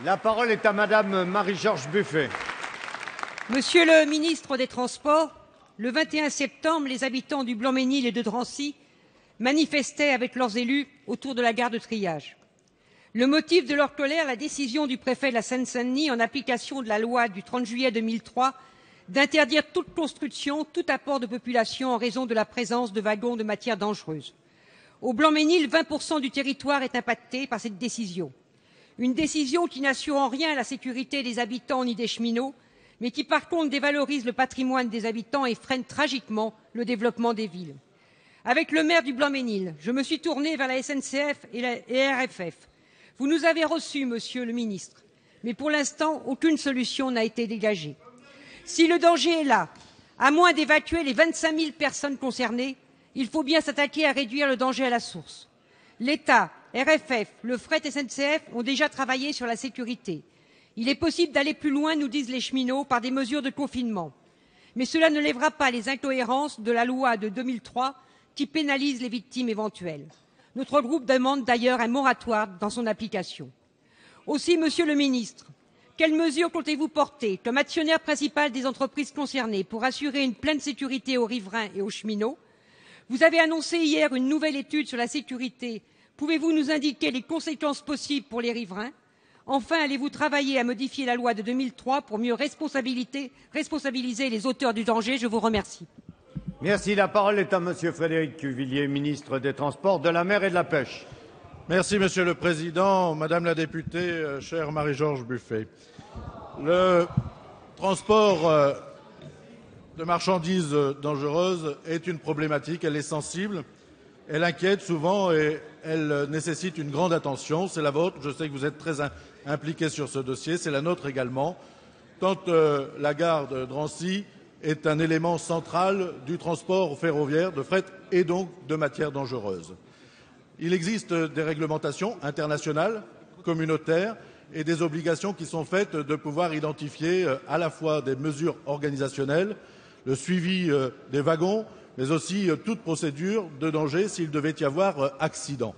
La parole est à Madame Marie-Georges Buffet. Monsieur le ministre des Transports, le 21 septembre, les habitants du Blanc-Mesnil et de Drancy manifestaient avec leurs élus autour de la gare de triage. Le motif de leur colère, la décision du préfet de la Seine-Saint-Denis, en application de la loi du 30 juillet 2003, d'interdire toute construction, tout apport de population en raison de la présence de wagons de matières dangereuses. Au Blanc-Mesnil, 20% du territoire est impacté par cette décision. Une décision qui n'assure en rien la sécurité des habitants ni des cheminots, mais qui par contre dévalorise le patrimoine des habitants et freine tragiquement le développement des villes. Avec le maire du Blanc-Mesnil, je me suis tournée vers la SNCF et la RFF. Vous nous avez reçus, monsieur le ministre, mais pour l'instant, aucune solution n'a été dégagée. Si le danger est là, à moins d'évacuer les 25 000 personnes concernées, il faut bien s'attaquer à réduire le danger à la source. L'État, RFF, le fret SNCF ont déjà travaillé sur la sécurité. Il est possible d'aller plus loin, nous disent les cheminots, par des mesures de confinement. Mais cela ne lèvera pas les incohérences de la loi de 2003 qui pénalise les victimes éventuelles. Notre groupe demande d'ailleurs un moratoire dans son application. Aussi, monsieur le ministre, quelles mesures comptez-vous porter comme actionnaire principal des entreprises concernées pour assurer une pleine sécurité aux riverains et aux cheminots? Vous avez annoncé hier une nouvelle étude sur la sécurité. Pouvez-vous nous indiquer les conséquences possibles pour les riverains? Enfin, allez-vous travailler à modifier la loi de 2003 pour mieux responsabiliser les auteurs du danger? Je vous remercie. Merci. La parole est à Monsieur Frédéric Cuvillier, ministre des Transports, de la Mer et de la Pêche. Merci, Monsieur le Président. Madame la députée, chère Marie-Georges Buffet. Le transport de marchandises dangereuses est une problématique. Elle est sensible, elle inquiète souvent et elle nécessite une grande attention. C'est la vôtre. Je sais que vous êtes très impliqué sur ce dossier. C'est la nôtre également. Tant la gare de Drancy est un élément central du transport ferroviaire, de fret et donc de matières dangereuses. Il existe des réglementations internationales, communautaires et des obligations qui sont faites de pouvoir identifier à la fois des mesures organisationnelles, le suivi des wagons, mais aussi toute procédure de danger s'il devait y avoir accident.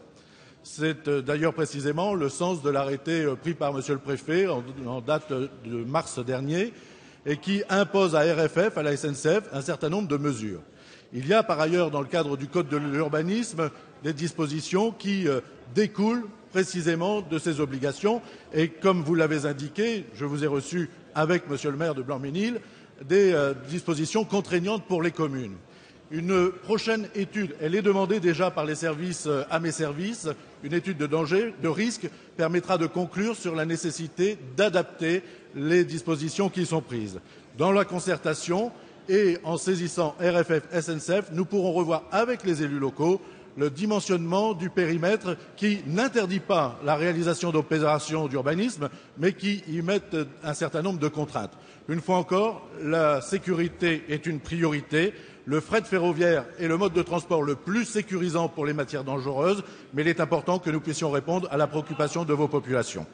C'est d'ailleurs précisément le sens de l'arrêté pris par Monsieur le Préfet en date de mars dernier et qui impose à RFF, à la SNCF, un certain nombre de mesures. Il y a par ailleurs dans le cadre du Code de l'urbanisme des dispositions qui découlent précisément de ces obligations et comme vous l'avez indiqué, je vous ai reçu avec Monsieur le maire de Blanc-Mesnil, des dispositions contraignantes pour les communes. Une prochaine étude, elle est demandée déjà par les services à mes services, une étude de danger, de risque, permettra de conclure sur la nécessité d'adapter les dispositions qui sont prises. Dans la concertation et en saisissant RFF SNCF, nous pourrons revoir avec les élus locaux le dimensionnement du périmètre qui n'interdit pas la réalisation d'opérations d'urbanisme, mais qui y met un certain nombre de contraintes. Une fois encore, la sécurité est une priorité. Le fret ferroviaire est le mode de transport le plus sécurisant pour les matières dangereuses, mais il est important que nous puissions répondre à la préoccupation de vos populations.